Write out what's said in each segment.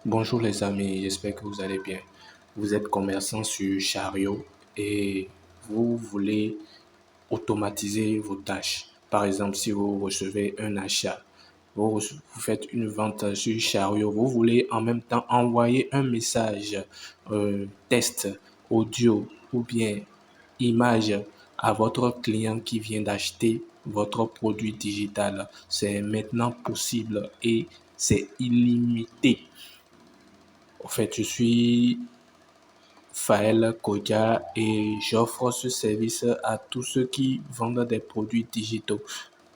Bonjour les amis, j'espère que vous allez bien. Vous êtes commerçant sur Chariot et vous voulez automatiser vos tâches. Par exemple, si vous recevez un achat, vous faites une vente sur Chariot, vous voulez en même temps envoyer un message test audio ou bien image à votre client qui vient d'acheter votre produit digital. C'est maintenant possible et c'est illimité. En fait, je suis Faël Kodja et j'offre ce service à tous ceux qui vendent des produits digitaux.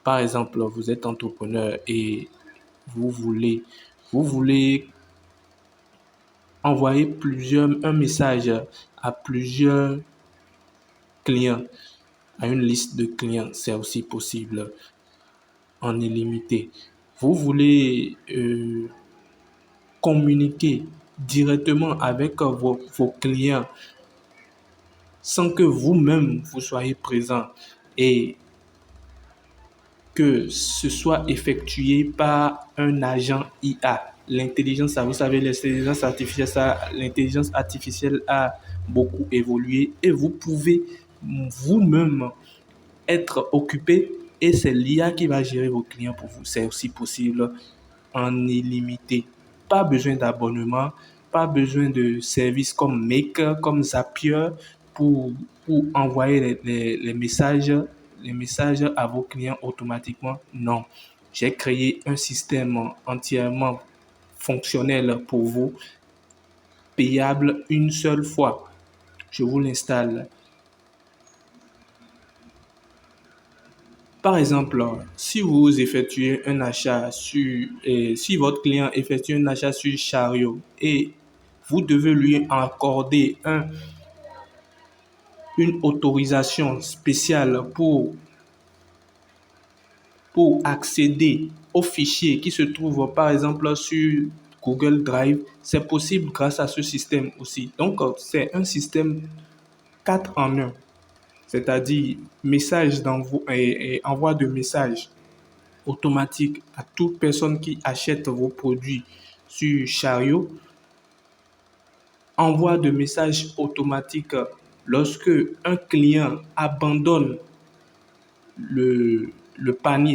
Par exemple, vous êtes entrepreneur et vous voulez, vous voulez envoyer un message à plusieurs clients, à une liste de clients, c'est aussi possible en illimité. Vous voulez communiquer directement avec vos clients sans que vous-même vous soyez présent et que ce soit effectué par un agent IA. Vous savez, l'intelligence artificielle a beaucoup évolué et vous pouvez vous-même être occupé et c'est l'IA qui va gérer vos clients pour vous. C'est aussi possible en illimité. Pas besoin d'abonnement, pas besoin de services comme Maker, comme Zapier pour, pour envoyer les messages à vos clients automatiquement. Non, j'ai créé un système entièrement fonctionnel pour vous, payable une seule fois. Je vous l'installe. Par exemple, si vous effectuez un achat si votre client effectue un achat sur Chariot et vous devez lui accorder une autorisation spéciale pour accéder aux fichiers qui se trouvent par exemple sur Google Drive, c'est possible grâce à ce système aussi. Donc, c'est un système 4 en 1, c'est-à-dire message d'envoi et envoi de messages automatique à toute personne qui achète vos produits sur Chariot, envoi de messages automatiques lorsque un client abandonne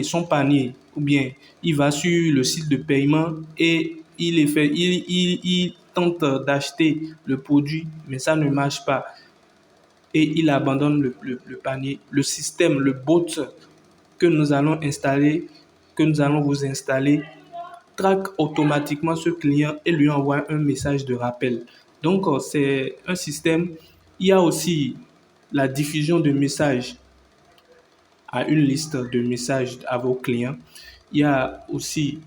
son panier, ou bien il va sur le site de paiement et il tente d'acheter le produit, mais ça ne marche pas et il abandonne le panier. Le système, le bot que nous allons installer, que nous allons vous installer, traque automatiquement ce client et lui envoie un message de rappel. Donc, c'est un système. Il y a aussi la diffusion de messages à une liste de messages à vos clients. Il y a aussi,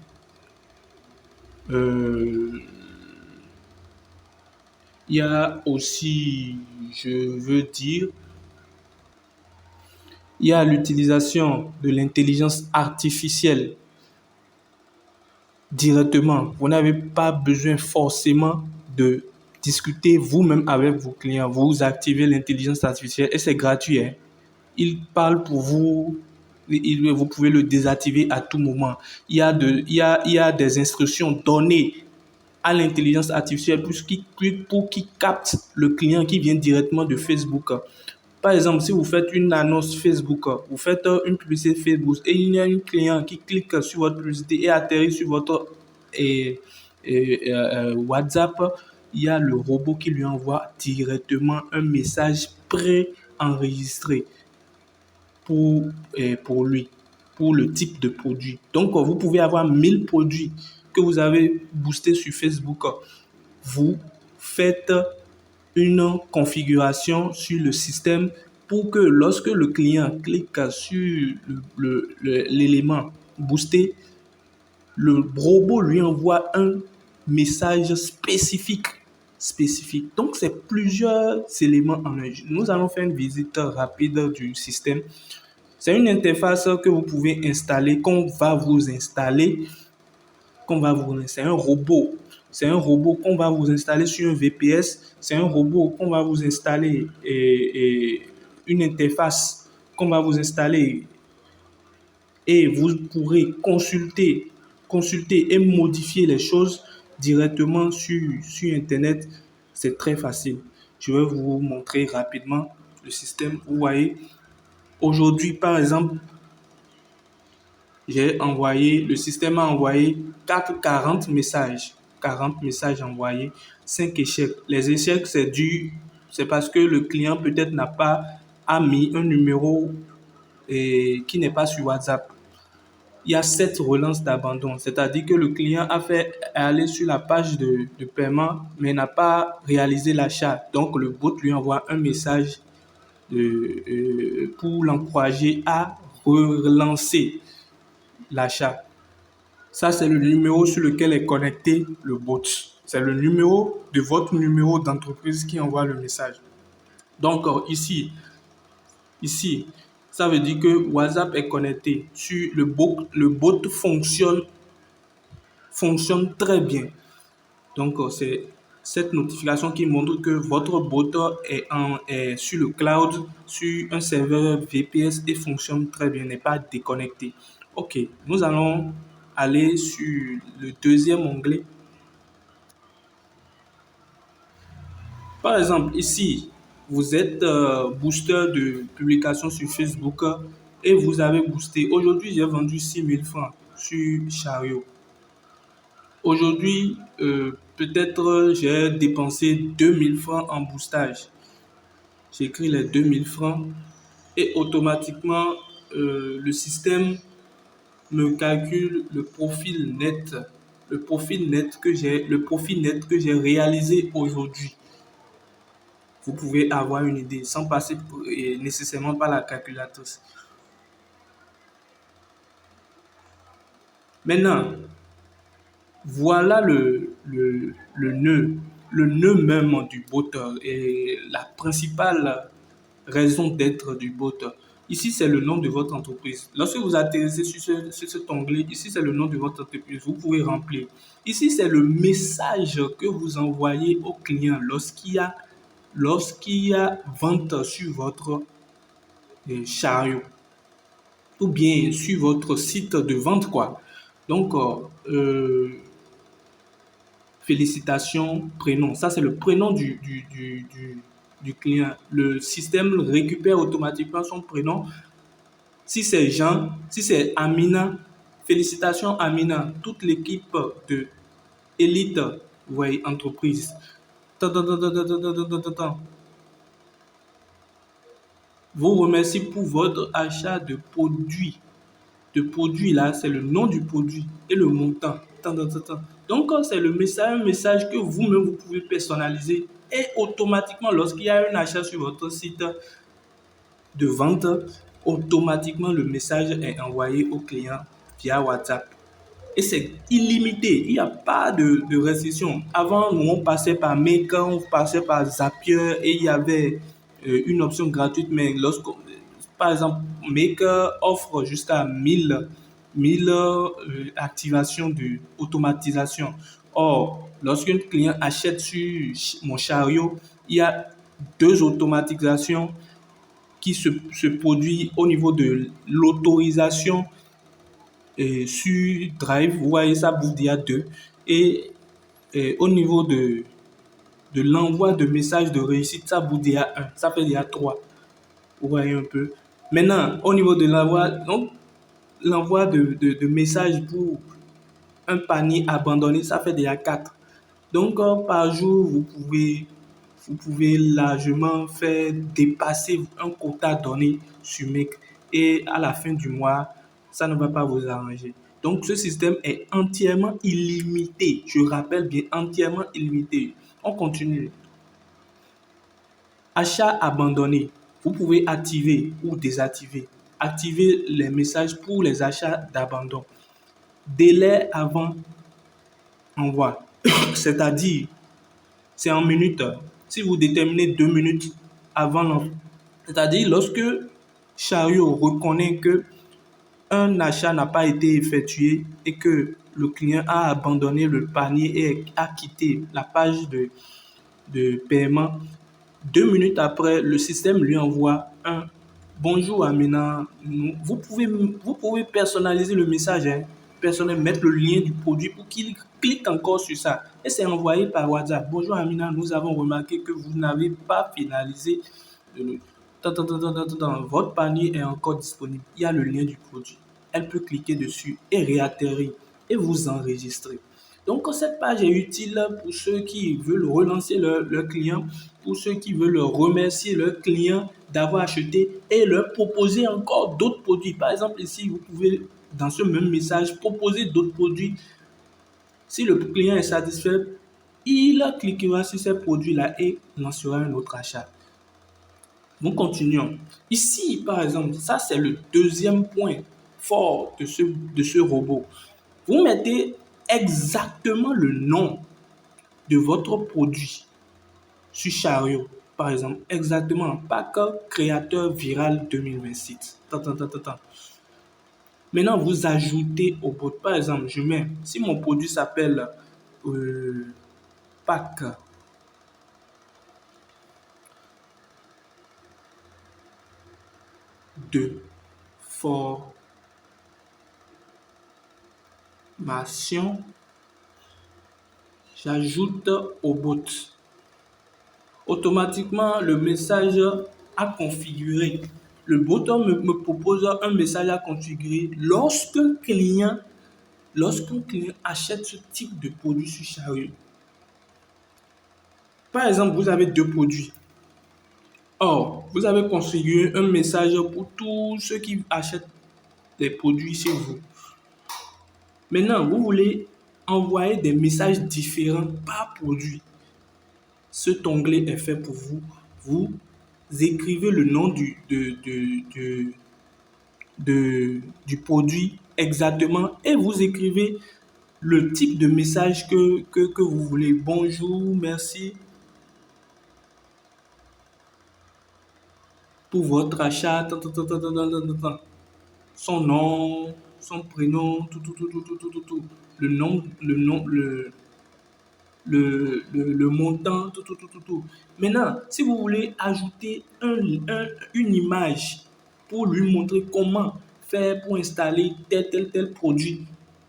euh, je veux dire, il y a l'utilisation de l'intelligence artificielle directement. Vous n'avez pas besoin forcément de discuter vous-même avec vos clients. Vous activez l'intelligence artificielle et c'est gratuit, hein. Il parle pour vous. Vous pouvez le désactiver à tout moment. Il y a des instructions données à l'intelligence artificielle pour qu'il capte le client qui vient directement de Facebook. Par exemple, si vous faites une annonce Facebook, vous faites une publicité Facebook et il y a un client qui clique sur votre publicité et atterrit sur votre WhatsApp, il y a le robot qui lui envoie directement un message pré-enregistré pour lui, pour le type de produit. Donc, vous pouvez avoir 1000 produits que vous avez boostés sur Facebook. Vous faites une configuration sur le système pour que lorsque le client clique sur l'élément boosté, le robot lui envoie un message spécifique. Donc, c'est plusieurs éléments en un. Nous allons faire une visite rapide du système. C'est une interface que vous pouvez installer, c'est un robot. C'est un robot qu'on va vous installer sur un VPS. C'est un robot qu'on va vous installer et une interface qu'on va vous installer et vous pourrez consulter et modifier les choses directement sur Internet, c'est très facile. Je vais vous montrer rapidement le système. Vous voyez, aujourd'hui, par exemple, le système a envoyé 40 messages. 40 messages envoyés, 5 échecs. Les échecs, c'est parce que le client peut-être a mis un numéro qui n'est pas sur WhatsApp. Il y a 7 relances d'abandon, c'est-à-dire que le client a fait aller sur la page de paiement, mais n'a pas réalisé l'achat. Donc, le bot lui envoie un message pour l'encourager à relancer l'achat. Ça, c'est le numéro sur lequel est connecté le bot. C'est le numéro de votre numéro d'entreprise qui envoie le message. Donc, ici, ça veut dire que WhatsApp est connecté sur le bot. Le bot fonctionne très bien. Donc, c'est cette notification qui montre que votre bot est sur le cloud, sur un serveur VPS et fonctionne très bien, n'est pas déconnecté. OK, nous allons aller sur le deuxième onglet. Par exemple, ici, vous êtes booster de publication sur Facebook et vous avez boosté. Aujourd'hui, j'ai vendu 6 000 francs sur Chariot. Aujourd'hui, peut-être j'ai dépensé 2 000 francs en boostage. J'écris les 2 000 francs et automatiquement, le système me calcule le profil net que j'ai réalisé aujourd'hui. Vous pouvez avoir une idée sans passer nécessairement par la calculatrice. Maintenant, voilà le nœud même du bot et la principale raison d'être du bot. Ici, c'est le nom de votre entreprise. Lorsque vous atterrissez sur cet onglet, ici, c'est le nom de votre entreprise. Vous pouvez remplir. Ici, c'est le message que vous envoyez au client lorsqu'il y a vente sur votre chariot ou bien sur votre site de vente, quoi. Donc, félicitations, prénom. Ça, c'est le prénom du client. Le système récupère automatiquement son prénom. Si c'est Jean, si c'est Amina, félicitations Amina, toute l'équipe de Elite, vous voyez, entreprise. Vous remercie pour votre achat de produits. De produit là, c'est le nom du produit et le montant. Donc, c'est un message que vous-même, vous pouvez personnaliser et automatiquement, lorsqu'il y a un achat sur votre site de vente, automatiquement, le message est envoyé au client via WhatsApp. Et c'est illimité, il n'y a pas de restriction. Avant, nous, on passait par Maker, on passait par Zapier et il y avait une option gratuite, mais par exemple, Maker offre jusqu'à 1000 activations d'automatisation. Or, lorsqu'un client achète sur mon chariot, il y a 2 automatisations qui se produisent au niveau de l'autorisation sur Drive. Vous voyez, ça bouge déjà 2. Et au niveau de l'envoi de messages de réussite, ça bouge déjà 1. Ça fait déjà 3. Vous voyez un peu. Maintenant, au niveau de l'envoi de messages pour un panier abandonné, ça fait déjà 4. Donc, par jour, vous pouvez largement faire dépasser un quota donné sur Make. Et à la fin du mois, ça ne va pas vous arranger. Donc, ce système est entièrement illimité. Je rappelle bien, entièrement illimité. On continue. Achat abandonné. Vous pouvez activer ou désactiver. Activer les messages pour les achats d'abandon. Délai avant envoi. C'est-à-dire, c'est en minutes. Si vous déterminez 2 minutes avant l'envoi, c'est-à-dire lorsque Chariot reconnaît que un achat n'a pas été effectué et que le client a abandonné le panier et a quitté la page de paiement, 2 minutes après, le système lui envoie un bonjour Amina. Vous pouvez personnaliser le message, mettre le lien du produit pour qu'il clique encore sur ça et c'est envoyé par WhatsApp. Bonjour Amina, nous avons remarqué que vous n'avez pas finalisé votre panier est encore disponible. Il y a le lien du produit. Elle peut cliquer dessus et réatterrir et vous enregistrer. Donc, cette page est utile pour ceux qui veulent relancer leur client, pour ceux qui veulent remercier leur client d'avoir acheté et leur proposer encore d'autres produits. Par exemple, ici, vous pouvez, dans ce même message, proposer d'autres produits. Si le client est satisfait, il cliquera sur ces produits-là et lancera un autre achat. Nous continuons. Ici, par exemple, ça c'est le deuxième point fort de ce robot. Vous mettez exactement le nom de votre produit sur Chariot. Par exemple, exactement, pack créateur viral 2026. Maintenant, vous ajoutez au bot. Par exemple, je mets, si mon produit s'appelle pack de formation, j'ajoute au bot. Automatiquement, le message à configurer. Le botton me propose un message à configurer lorsqu'un client achète ce type de produit sur Chariot. Par exemple, vous avez deux produits. Or, vous avez configuré un message pour tous ceux qui achètent des produits chez vous. Maintenant, vous voulez envoyer des messages différents par produit. Cet onglet est fait pour vous. Vous écrivez le nom du produit exactement et vous écrivez le type de message que vous voulez. Bonjour, merci pour votre achat. Son nom, son prénom, tout. Le nom, le montant, tout. Maintenant, si vous voulez ajouter une image pour lui montrer comment faire pour installer tel produit,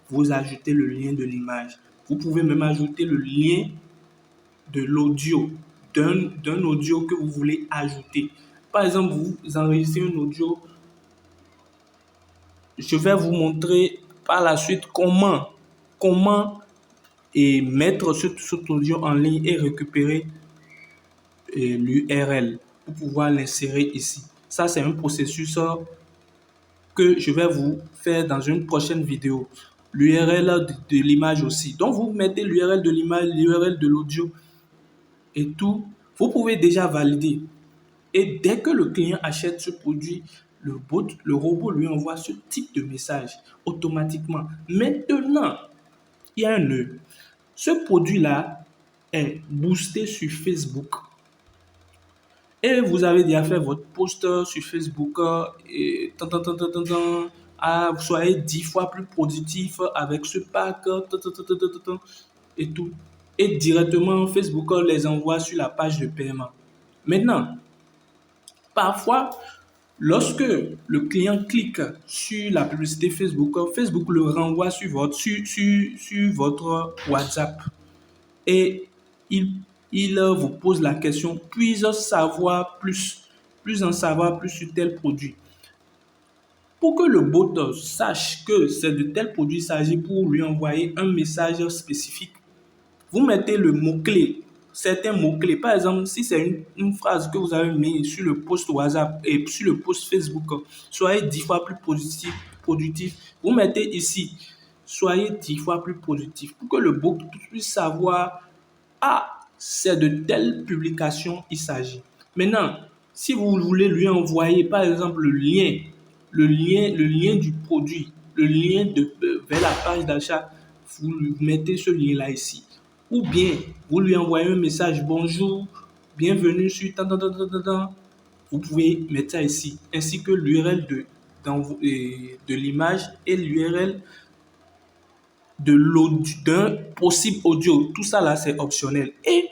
vous ajoutez le lien de l'image. Vous pouvez même ajouter le lien de l'audio, d'un audio que vous voulez ajouter. Par exemple, vous enregistrez un audio. Je vais vous montrer par la suite comment mettre cet audio en ligne et récupérer l'URL pour pouvoir l'insérer ici. Ça, c'est un processus que je vais vous faire dans une prochaine vidéo. L'URL de l'image aussi. Donc, vous mettez l'URL de l'image, l'URL de l'audio et tout. Vous pouvez déjà valider. Et dès que le client achète ce produit, le robot lui envoie ce type de message automatiquement. Maintenant, il y a un nœud. Ce produit-là est boosté sur Facebook. Et vous avez déjà fait votre post sur Facebook et vous soyez 10 fois plus productif avec ce pack et tout. Et directement, Facebook les envoie sur la page de paiement. Maintenant, parfois, lorsque le client clique sur la publicité Facebook, Facebook le renvoie sur votre WhatsApp et il vous pose la question, puis-je savoir plus en savoir plus sur tel produit. Pour que le bot sache que c'est de tel produit il s'agit pour lui envoyer un message spécifique, vous mettez le mot-clé, certains mots-clés. Par exemple, si c'est une phrase que vous avez mis sur le post WhatsApp et sur le post Facebook, soyez 10 fois plus productif. Vous mettez ici, soyez 10 fois plus productif pour que le bot puisse savoir, c'est de telle publication il s'agit. Maintenant, si vous voulez lui envoyer, par exemple, le lien du produit, le lien vers la page d'achat, vous mettez ce lien-là ici. Ou bien, vous lui envoyez un message, bonjour, bienvenue sur vous pouvez mettre ça ici, ainsi que l'URL de l'image et l'URL d'un possible audio. Tout ça là, c'est optionnel. Et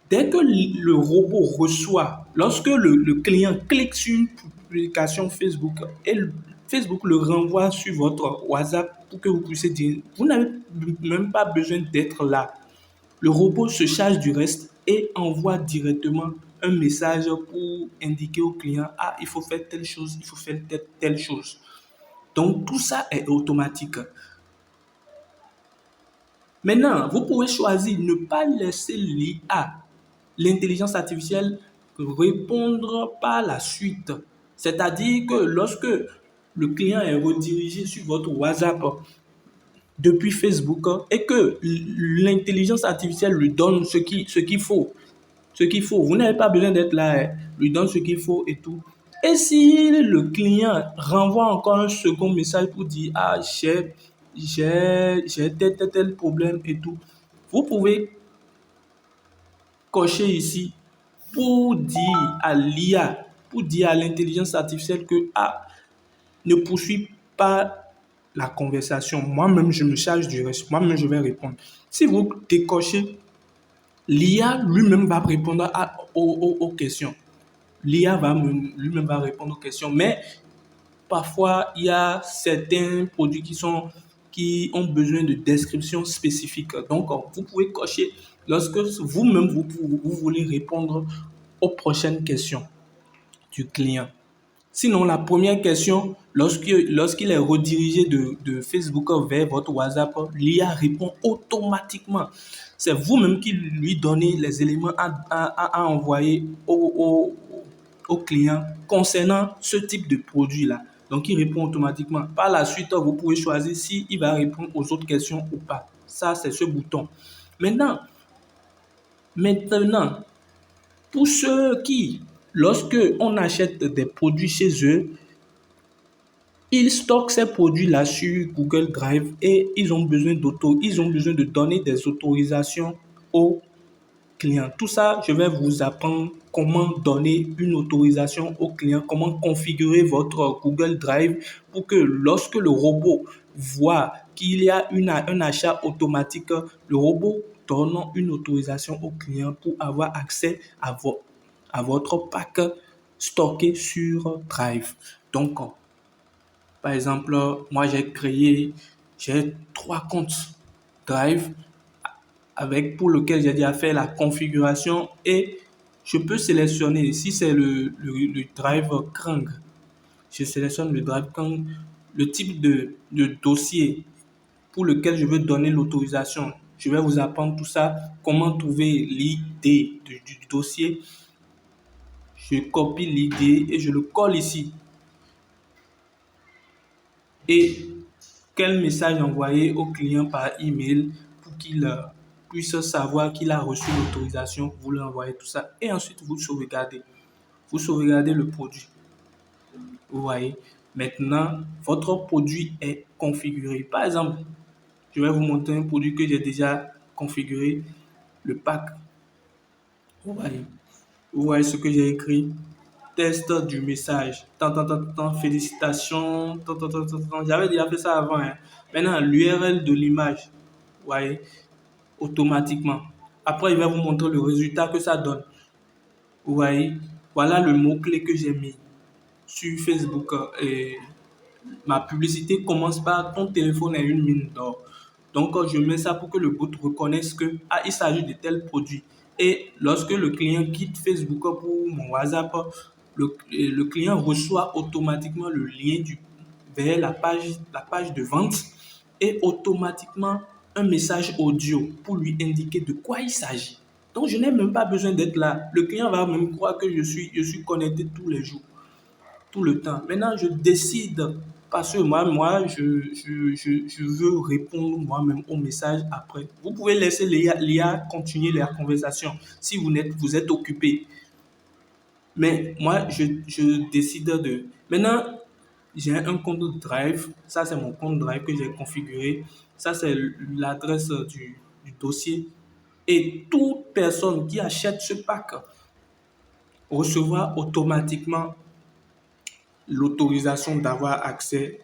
dès que le robot reçoit, lorsque le client clique sur une publication Facebook et Facebook le renvoie sur votre WhatsApp pour que vous puissiez dire, vous n'avez même pas besoin d'être là. Le robot se charge du reste et envoie directement un message pour indiquer au client, ah, il faut faire telle chose, il faut faire telle chose. Donc, tout ça est automatique. Maintenant, vous pouvez choisir ne pas laisser l'IA, l'intelligence artificielle, répondre par la suite. C'est-à-dire que lorsque le client est redirigé sur votre WhatsApp depuis Facebook et que l'intelligence artificielle lui donne ce qu'il faut, vous n'avez pas besoin d'être là, lui donne ce qu'il faut et tout. Et si le client renvoie encore un second message pour dire, ah, j'ai tel problème et tout, vous pouvez cocher ici pour dire à l'IA, pour dire à l'intelligence artificielle que, ah, ne poursuis pas la conversation. Moi-même, je me charge du reste. Moi-même, je vais répondre. Si vous décochez, l'IA lui-même va répondre aux questions. L'IA lui-même va répondre aux questions. Mais parfois, il y a certains produits qui ont besoin de descriptions spécifiques. Donc, vous pouvez cocher lorsque vous-même, vous voulez répondre aux prochaines questions du client. Sinon, la première question, lorsqu'il est redirigé de Facebook vers votre WhatsApp, l'IA répond automatiquement. C'est vous-même qui lui donnez les éléments à envoyer au client concernant ce type de produit-là. Donc, il répond automatiquement. Par la suite, vous pouvez choisir s'il va répondre aux autres questions ou pas. Ça, c'est ce bouton. Maintenant, pour ceux qui, lorsque on achète des produits chez eux, ils stockent ces produits-là sur Google Drive et ils ont besoin de donner des autorisations aux clients. Tout ça, je vais vous apprendre comment donner une autorisation au client, comment configurer votre Google Drive pour que lorsque le robot voit qu'il y a un achat automatique, le robot donne une autorisation au client pour avoir accès à votre pack stocké sur Drive. Donc, par exemple, moi j'ai 3 comptes Drive pour lequel j'ai déjà fait la configuration et je peux sélectionner, si c'est le Drive Krang, je sélectionne le Drive Krang, le type de dossier pour lequel je veux donner l'autorisation. Je vais vous apprendre tout ça, comment trouver l'ID du dossier. Je copie l'ID et je le colle ici. Et quel message envoyer au client par email pour qu'il puisse savoir qu'il a reçu l'autorisation, vous lui envoyez tout ça et ensuite vous sauvegardez. Vous sauvegardez le produit. Vous voyez, maintenant votre produit est configuré. Par exemple, je vais vous montrer un produit que j'ai déjà configuré, le pack. Vous voyez ce que j'ai écrit. Test du message. Félicitations. J'avais déjà fait ça avant. Maintenant, l'URL de l'image. Vous voyez, automatiquement. Après, il va vous montrer le résultat que ça donne. Vous voyez, voilà le mot-clé que j'ai mis sur Facebook. Et ma publicité commence par ton téléphone est une mine d'or. Donc, je mets ça pour que le bot reconnaisse que il s'agit de tel produit. Et lorsque le client quitte Facebook pour mon WhatsApp, le client reçoit automatiquement le lien vers la page de vente et automatiquement un message audio pour lui indiquer de quoi il s'agit. Donc, je n'ai même pas besoin d'être là. Le client va même croire que je suis connecté tous les jours, tout le temps. Maintenant, je décide parce que moi je veux répondre moi-même au message après. Vous pouvez laisser l'IA continuer la conversation si vous êtes occupé. Mais moi, je décide de... Maintenant, j'ai un compte Drive. Ça, c'est mon compte Drive que j'ai configuré. Ça, c'est l'adresse du dossier. Et toute personne qui achète ce pack recevra automatiquement l'autorisation d'avoir accès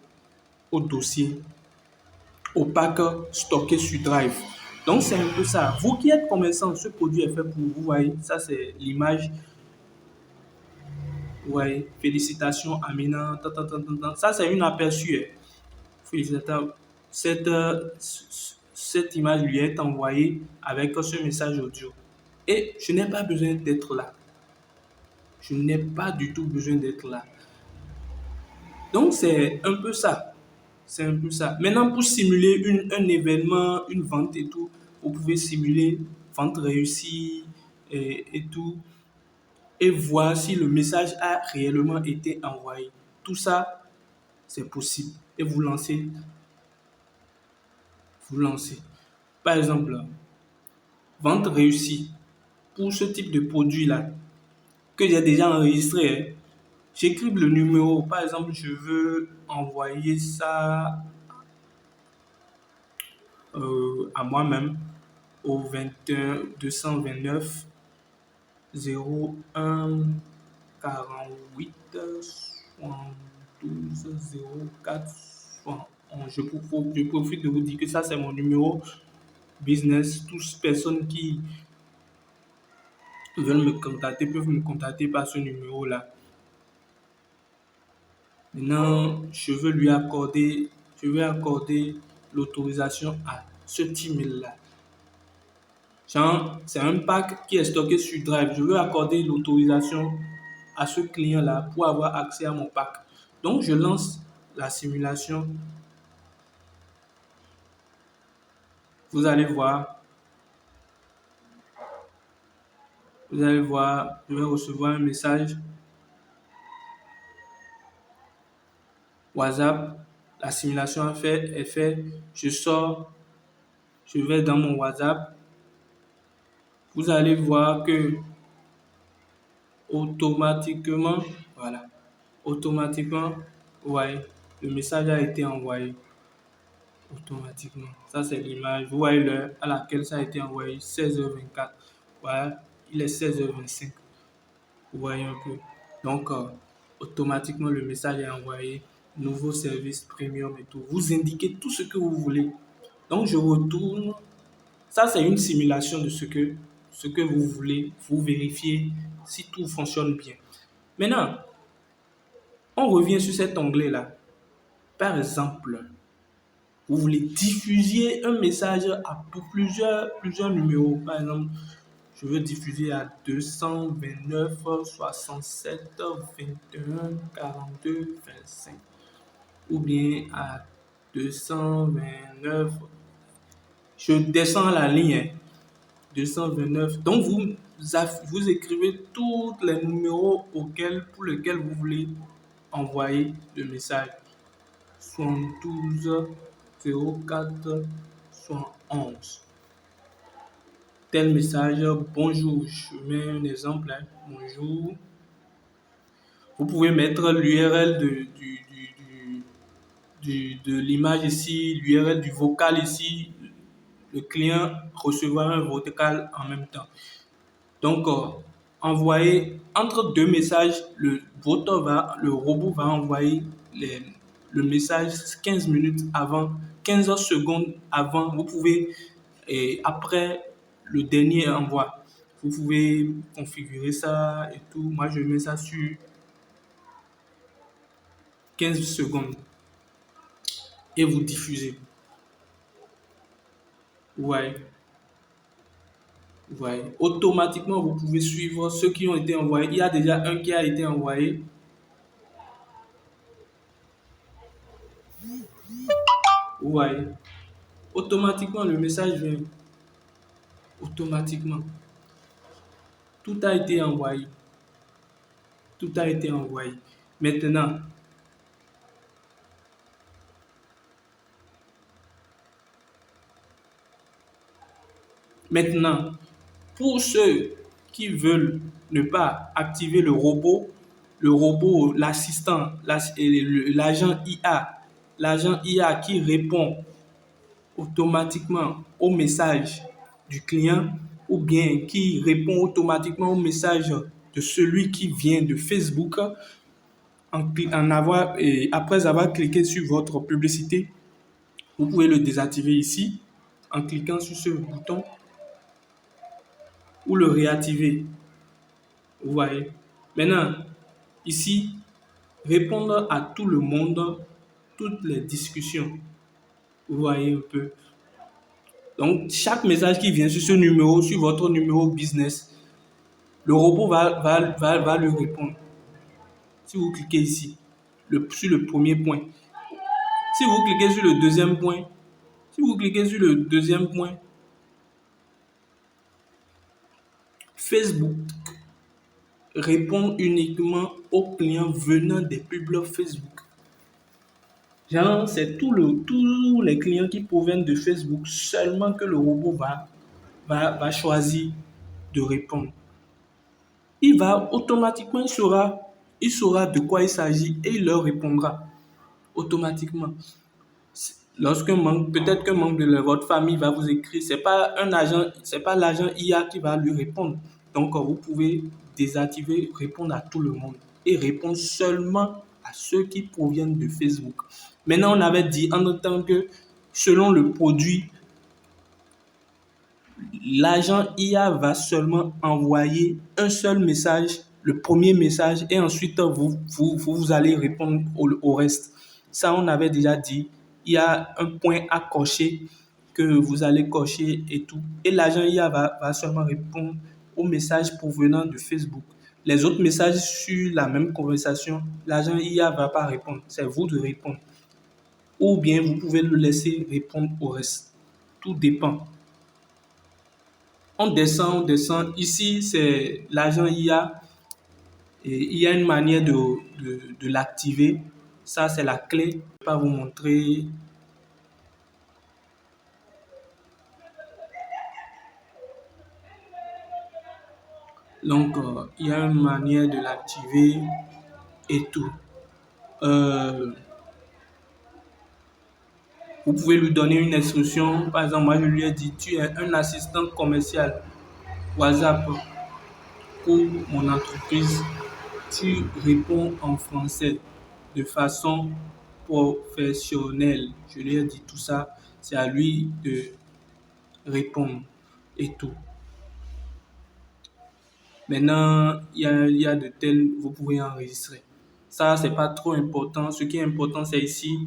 au dossier, au pack stocké sur Drive. Donc, c'est un peu ça. Vous qui êtes commerçant, ce produit est fait pour vous. Voyez, ça, c'est l'image. Vous voyez, félicitations Amina. Ça, c'est une aperçu. Félicitations. Cette image lui est envoyée avec ce message audio. Et je n'ai pas besoin d'être là. Je n'ai pas du tout besoin d'être là. Donc, c'est un peu ça. C'est un peu ça. Maintenant, pour simuler un événement, une vente et tout, vous pouvez simuler vente réussie et tout, et voir si le message a réellement été envoyé. Tout ça, c'est possible. Et vous lancez. Vous lancez. Par exemple, vente réussie. Pour ce type de produit-là, que j'ai déjà enregistré, hein, j'écris le numéro. Par exemple, je veux envoyer ça à moi-même au 21 229 01 48 72 04 71. Je profite de vous dire que ça, c'est mon numéro business. Toutes personnes qui veulent me contacter peuvent me contacter par ce numéro-là. Maintenant, je vais accorder l'autorisation à ce email-là. C'est un pack qui est stocké sur Drive. Je veux accorder l'autorisation à ce client-là pour avoir accès à mon pack. Donc, je lance la simulation. Vous allez voir, je vais recevoir un message WhatsApp. La simulation est faite. Je sors, je vais dans mon WhatsApp. Vous allez voir que automatiquement, vous voyez, le message a été envoyé automatiquement. Ça, c'est l'image. Vous voyez l'heure à laquelle ça a été envoyé, 16h24. Voilà, il est 16h25. Vous voyez un peu. Donc, automatiquement, le message est envoyé. Nouveau service premium et tout. Vous indiquez tout ce que vous voulez. Donc, je retourne. Ça, c'est une simulation de ce que vous voulez. Vous vérifiez si tout fonctionne bien. Maintenant, on revient sur cet onglet-là. Par exemple, vous voulez diffuser un message à plusieurs numéros. Par exemple, je veux diffuser à 229 67 21 42 25. Ou bien à 229. Je descends la ligne. 229. Donc, vous écrivez tous les numéros pour lesquels vous voulez envoyer le message. 72 04 71. Tel message, bonjour. Je mets un exemple. Bonjour. Vous pouvez mettre l'URL de l'image ici, l'URL du vocal ici. Le client recevra un vocal en même temps. Donc, envoyer entre deux messages, le robot va envoyer le message 15 minutes avant, 15 secondes avant. Vous pouvez, et après le dernier envoi, vous pouvez configurer ça et tout. Moi, je mets ça sur 15 secondes et vous diffusez. Ouais. Ouais. Automatiquement, vous pouvez suivre ceux qui ont été envoyés. Il y a déjà un qui a été envoyé. Ouais. Automatiquement, le message vient. Automatiquement. Tout a été envoyé. Tout a été envoyé. Maintenant, pour ceux qui veulent ne pas activer le robot, l'assistant, l'agent IA qui répond automatiquement au message du client ou bien qui répond automatiquement au message de celui qui vient de Facebook après avoir cliqué sur votre publicité, vous pouvez le désactiver ici en cliquant sur ce bouton ou le réactiver. Vous voyez. Maintenant, Ici, répondre à tout le monde, toutes les discussions. Vous voyez un peu. Donc, chaque message qui vient sur ce numéro, sur votre numéro business, le robot va lui répondre. Si vous cliquez ici, sur le premier point. Si vous cliquez sur le deuxième point, Facebook répond uniquement aux clients venant des pubs Facebook. Genre, c'est tous les clients qui proviennent de Facebook seulement que le robot va choisir de répondre. Il va automatiquement, il saura de quoi il s'agit et il leur répondra automatiquement. Peut-être qu'un membre de votre famille va vous écrire, c'est pas l'agent IA qui va lui répondre. Donc, vous pouvez désactiver, répondre à tout le monde et répondre seulement à ceux qui proviennent de Facebook. Maintenant, on avait dit en tant que selon le produit, l'agent IA va seulement envoyer un seul message, le premier message, et ensuite vous allez répondre au reste. Ça, on avait déjà dit. Il y a un point à cocher que vous allez cocher et tout. Et l'agent IA va seulement répondre aux messages provenant de Facebook. Les autres messages sur la même conversation, l'agent IA ne va pas répondre. C'est vous de répondre. Ou bien vous pouvez le laisser répondre au reste. Tout dépend. On descend. Ici, c'est l'agent IA. Et il y a une manière de l'activer. Ça, c'est la clé. Je ne vais pas vous montrer. Donc, il y a une manière de l'activer et tout. Vous pouvez lui donner une instruction. Par exemple, moi, je lui ai dit, tu es un assistant commercial WhatsApp pour mon entreprise. Tu réponds en français de façon professionnelle. Je lui ai dit tout ça. C'est à lui de répondre et tout. Maintenant, il y a de tels, vous pouvez enregistrer. Ça, c'est pas trop important. Ce qui est important, c'est ici,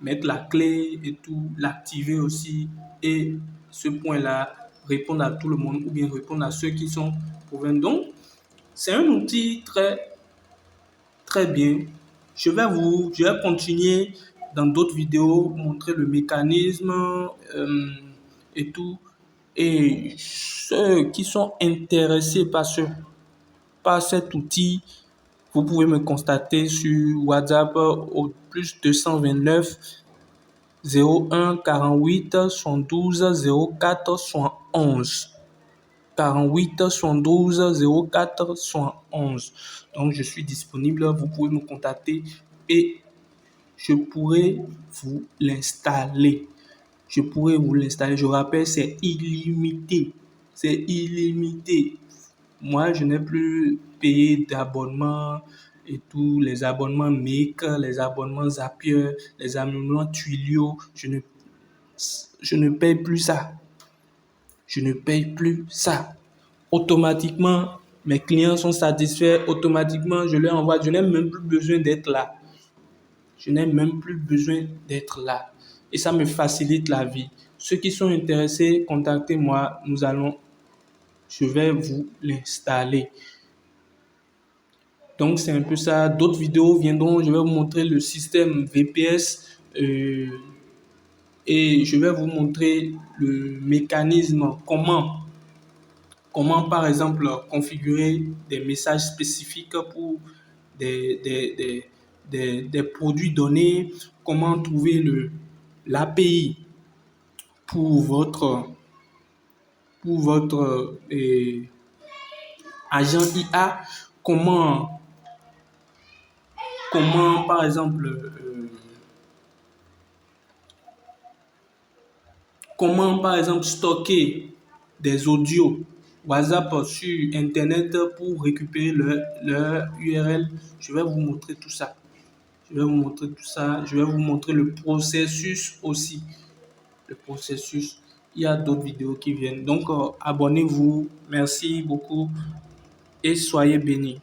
mettre la clé et tout, l'activer aussi. Et ce point-là, répondre à tout le monde ou bien répondre à ceux qui sont provenus. Donc, c'est un outil très bien. Je vais continuer dans d'autres vidéos, montrer le mécanisme et tout. Et ceux qui sont intéressés par cet outil, vous pouvez me contacter sur WhatsApp au plus 229 01 48 72 04 71. 48 72 04 71. Donc, je suis disponible. Vous pouvez me contacter et je pourrai vous l'installer. Je rappelle, c'est illimité. Moi, je n'ai plus payé d'abonnement et tout. Les abonnements Make, les abonnements Zapier, les abonnements Twilio. Je ne paye plus ça. Automatiquement, mes clients sont satisfaits. Automatiquement, je leur envoie. Je n'ai même plus besoin d'être là. Et ça me facilite la vie. Ceux qui sont intéressés, contactez-moi. Je vais vous l'installer. Donc, c'est un peu ça. D'autres vidéos viendront. Je vais vous montrer le système VPS et je vais vous montrer le mécanisme, comment par exemple configurer des messages spécifiques pour des produits donnés, comment trouver l'API pour votre agent IA, comment par exemple stocker des audios WhatsApp sur Internet pour récupérer leur URL. Je vais vous montrer tout ça. Je vais vous montrer le processus aussi. Il y a d'autres vidéos qui viennent. Donc, abonnez-vous. Merci beaucoup et soyez bénis.